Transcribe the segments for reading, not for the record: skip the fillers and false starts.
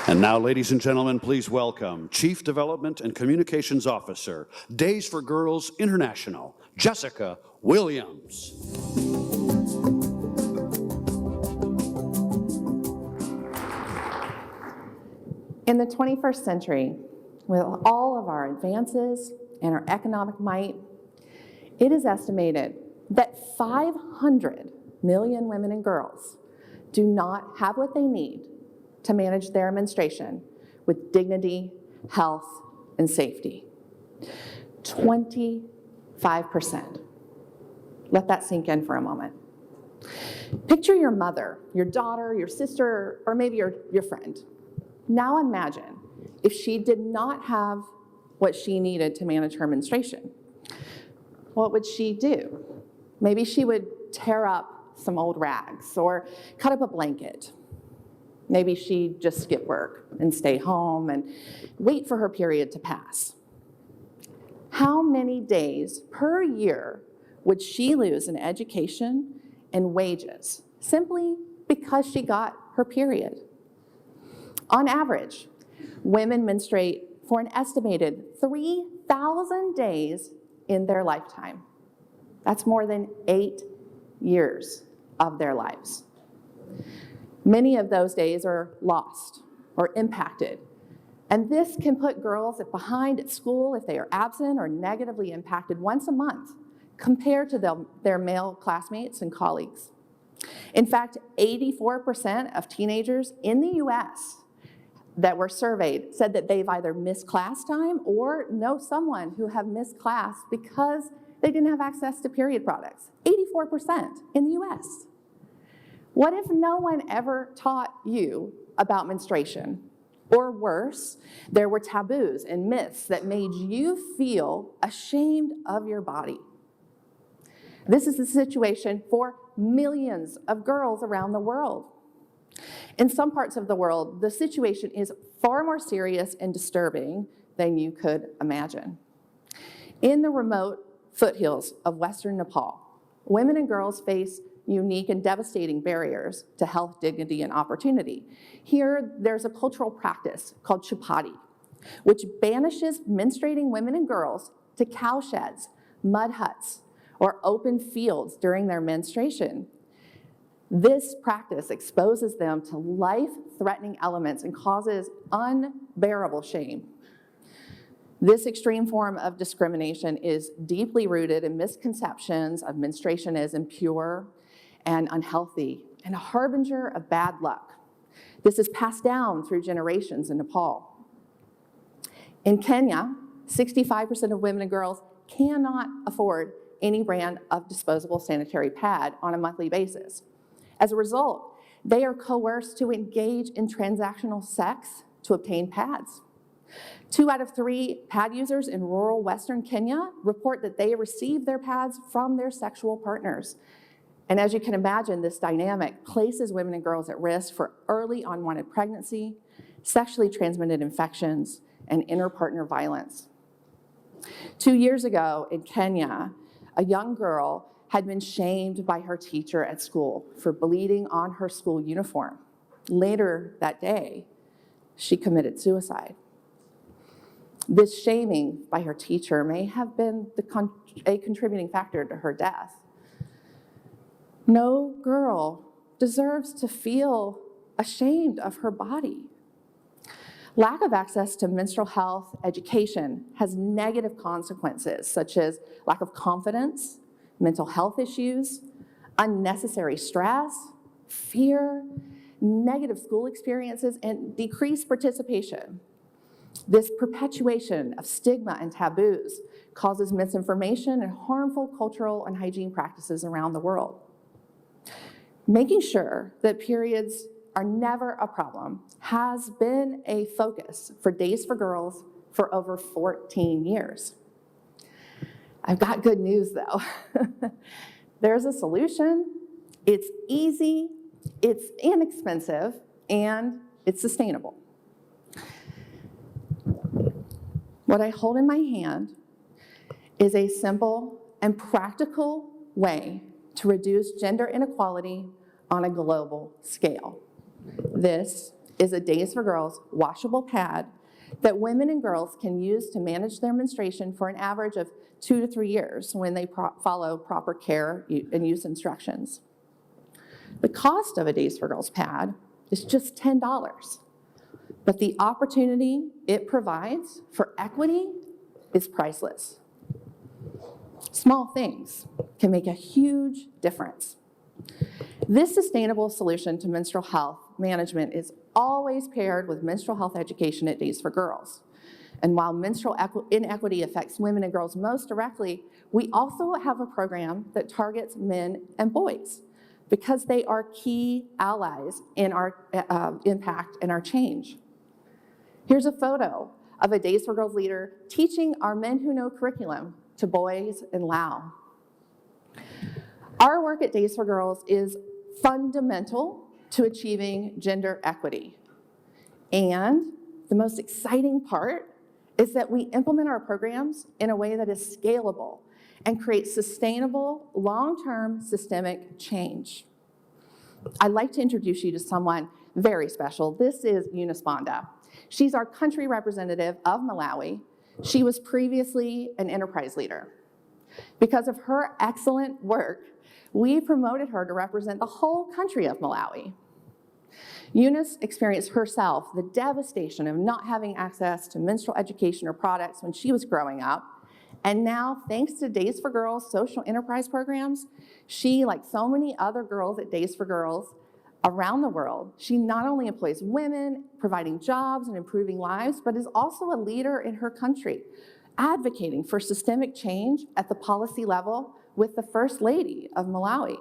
And now, ladies and gentlemen, please welcome Chief Development and Communications Officer, Days for Girls International, Jessica Williams. In the 21st century, with all of our advances and our economic might, it is estimated that 500 million women and girls do not have what they need to manage their menstruation with dignity, health, and safety. 25%. Let that sink in for a moment. Picture your mother, your daughter, your sister, or maybe your friend. Now imagine if she did not have what she needed to manage her menstruation. What would she do? Maybe she would tear up some old rags or cut up a blanket. Maybe she'd just skip work and stay home and wait for her period to pass. How many days per year would she lose in education and wages simply because she got her period? On average, women menstruate for an estimated 3,000 days in their lifetime. That's more than 8 years of their lives. Many of those days are lost or impacted, and this can put girls behind at school if they are absent or negatively impacted once a month compared to their male classmates and colleagues. In fact, 84% of teenagers in the US that were surveyed said that they've either missed class time or know someone who have missed class because they didn't have access to period products. 84% in the US. What if no one ever taught you about menstruation? Or worse, there were taboos and myths that made you feel ashamed of your body. This is the situation for millions of girls around the world. In some parts of the world, the situation is far more serious and disturbing than you could imagine. In the remote foothills of Western Nepal, women and girls face unique and devastating barriers to health, dignity, and opportunity. Here, there's a cultural practice called chupati, which banishes menstruating women and girls to cowsheds, mud huts, or open fields during their menstruation. This practice exposes them to life-threatening elements and causes unbearable shame. This extreme form of discrimination is deeply rooted in misconceptions of menstruation as impure and unhealthy, and a harbinger of bad luck. This is passed down through generations in Nepal. In Kenya, 65% of women and girls cannot afford any brand of disposable sanitary pad on a monthly basis. As a result, they are coerced to engage in transactional sex to obtain pads. 2 out of 3 pad users in rural Western Kenya report that they receive their pads from their sexual partners. And as you can imagine, this dynamic places women and girls at risk for early unwanted pregnancy, sexually transmitted infections, and inter-partner violence. 2 years ago in Kenya, a young girl had been shamed by her teacher at school for bleeding on her school uniform. Later that day, she committed suicide. This shaming by her teacher may have been a contributing factor to her death. No girl deserves to feel ashamed of her body. Lack of access to menstrual health education has negative consequences, such as lack of confidence, mental health issues, unnecessary stress, fear, negative school experiences, and decreased participation. This perpetuation of stigma and taboos causes misinformation and harmful cultural and hygiene practices around the world. Making sure that periods are never a problem has been a focus for Days for Girls for over 14 years. I've got good news though. There's a solution. It's easy, it's inexpensive, and it's sustainable. What I hold in my hand is a simple and practical way to reduce gender inequality on a global scale. This is a Days for Girls washable pad that women and girls can use to manage their menstruation for an average of 2 to 3 years when they follow proper care and use instructions. The cost of a Days for Girls pad is just $10, but the opportunity it provides for equity is priceless. Small things can make a huge difference. This sustainable solution to menstrual health management is always paired with menstrual health education at Days for Girls. And while menstrual inequity affects women and girls most directly, we also have a program that targets men and boys because they are key allies in our impact and our change. Here's a photo of a Days for Girls leader teaching our Men Who Know curriculum to boys in Lao. Our work at Days for Girls is fundamental to achieving gender equity. And the most exciting part is that we implement our programs in a way that is scalable and creates sustainable, long-term systemic change. I'd like to introduce you to someone very special. This is Eunice Banda. She's our country representative of Malawi. She was previously an enterprise leader. Because of her excellent work, we promoted her to represent the whole country of Malawi. Eunice experienced herself the devastation of not having access to menstrual education or products when she was growing up. And now, thanks to Days for Girls social enterprise programs, she, like so many other girls at Days for Girls around the world, she not only employs women, providing jobs and improving lives, but is also a leader in her country, advocating for systemic change at the policy level with the First Lady of Malawi.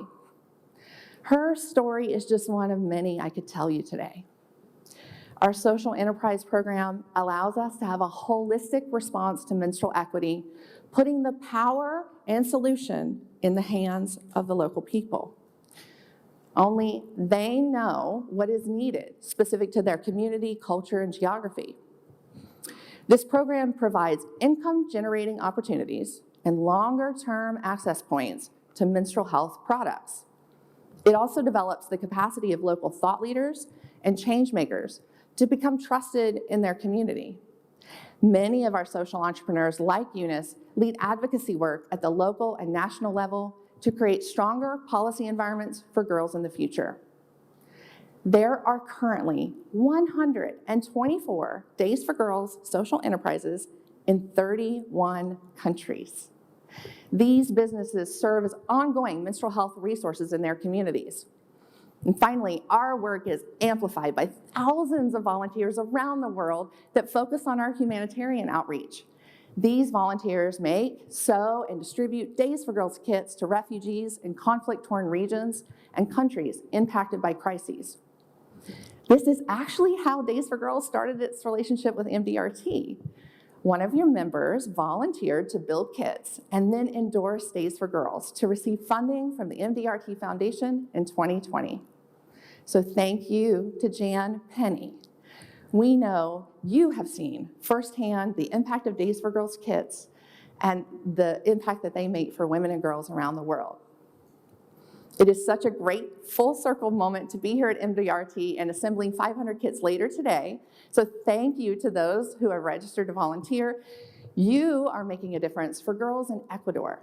Her story is just one of many I could tell you today. Our social enterprise program allows us to have a holistic response to menstrual equity, putting the power and solution in the hands of the local people. Only they know what is needed, specific to their community, culture, and geography. This program provides income-generating opportunities and longer-term access points to menstrual health products. It also develops the capacity of local thought leaders and change makers to become trusted in their community. Many of our social entrepreneurs, like Eunice, lead advocacy work at the local and national level to create stronger policy environments for girls in the future. There are currently 124 Days for Girls social enterprises in 31 countries. These businesses serve as ongoing menstrual health resources in their communities. And finally, our work is amplified by thousands of volunteers around the world that focus on our humanitarian outreach. These volunteers make, sew, and distribute Days for Girls kits to refugees in conflict-torn regions and countries impacted by crises. This is actually how Days for Girls started its relationship with MDRT. One of your members volunteered to build kits and then endorsed Days for Girls to receive funding from the MDRT Foundation in 2020. So thank you to Jan Penny. We know you have seen firsthand the impact of Days for Girls kits and the impact that they make for women and girls around the world. It is such a great full circle moment to be here at MDRT and assembling 500 kits later today. So thank you to those who have registered to volunteer. You are making a difference for girls in Ecuador.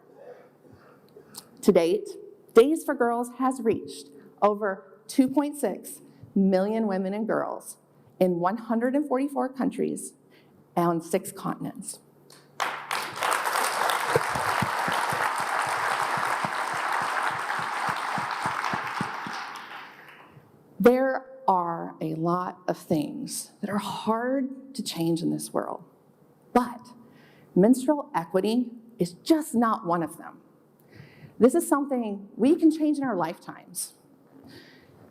To date, Days for Girls has reached over 2.6 million women and girls in 144 countries on 6 continents. There are a lot of things that are hard to change in this world, but menstrual equity is just not one of them. This is something we can change in our lifetimes.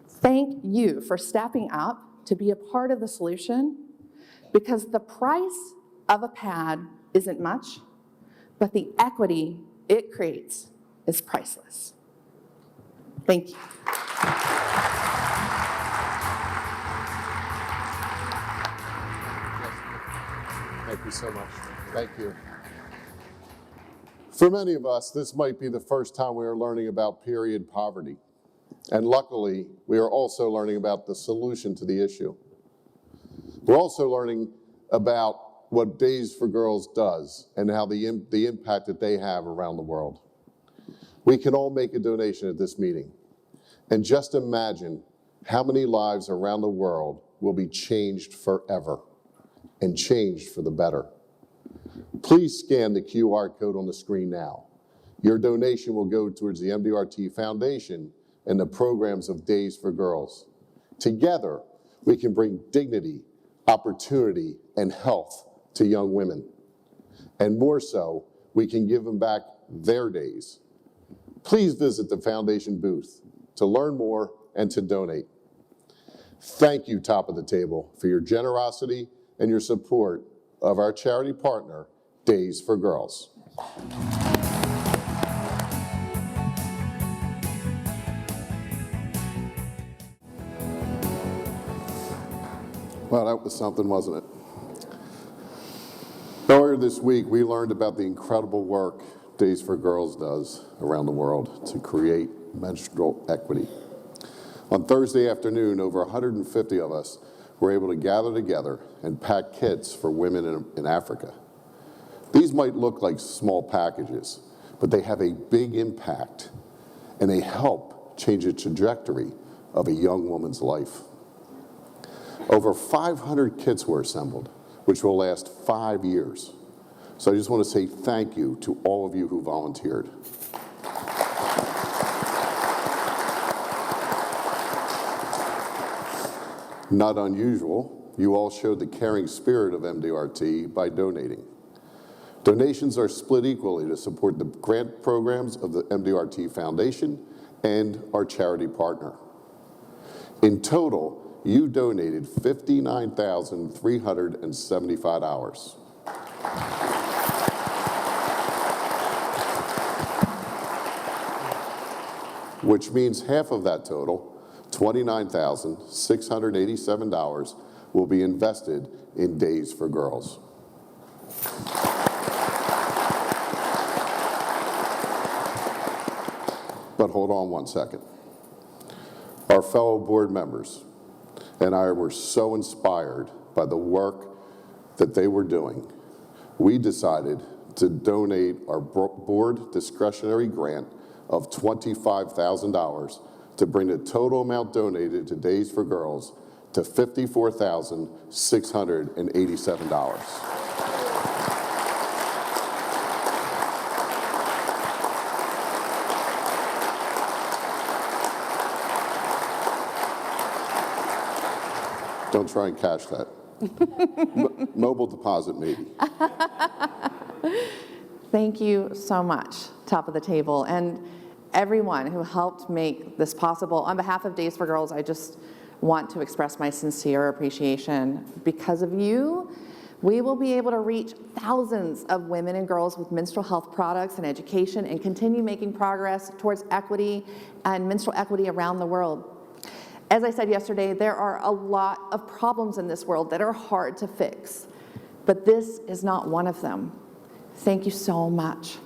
Thank you for stepping up to be a part of the solution, because the price of a pad isn't much, but the equity it creates is priceless. Thank you. Thank you so much. Thank you. For many of us, this might be the first time we are learning about period poverty. And luckily, we are also learning about the solution to the issue. We're also learning about what Days for Girls does and how the impact that they have around the world. We can all make a donation at this meeting. And just imagine how many lives around the world will be changed forever and changed for the better. Please scan the QR code on the screen now. Your donation will go towards the MDRT Foundation and the programs of Days for Girls. Together, we can bring dignity, opportunity, and health to young women. And more so, we can give them back their days. Please visit the Foundation booth to learn more and to donate. Thank you, Top of the Table, for your generosity and your support of our charity partner, Days for Girls. Well, that was something, wasn't it? Earlier this week, we learned about the incredible work Days for Girls does around the world to create menstrual equity. On Thursday afternoon, over 150 of us were able to gather together and pack kits for women in Africa. These might look like small packages, but they have a big impact, and they help change the trajectory of a young woman's life. Over 500 kits were assembled, which will last 5 years. So I just want to say thank you to all of you who volunteered. Not unusual, you all showed the caring spirit of MDRT by donating. Donations are split equally to support the grant programs of the MDRT Foundation and our charity partner. In total, you donated 59,375 hours. Which means half of that total, $29,687, will be invested in Days for Girls. But hold on one second. Our fellow board members and I were so inspired by the work that they were doing, we decided to donate our board discretionary grant of $25,000 to bring the total amount donated to Days for Girls to $54,687. Don't try and cash that. Mobile deposit, maybe. Thank you so much, Top of the Table, and everyone who helped make this possible. On behalf of Days for Girls, I just want to express my sincere appreciation. Because of you, we will be able to reach thousands of women and girls with menstrual health products and education and continue making progress towards equity and menstrual equity around the world. As I said yesterday, there are a lot of problems in this world that are hard to fix, but this is not one of them. Thank you so much.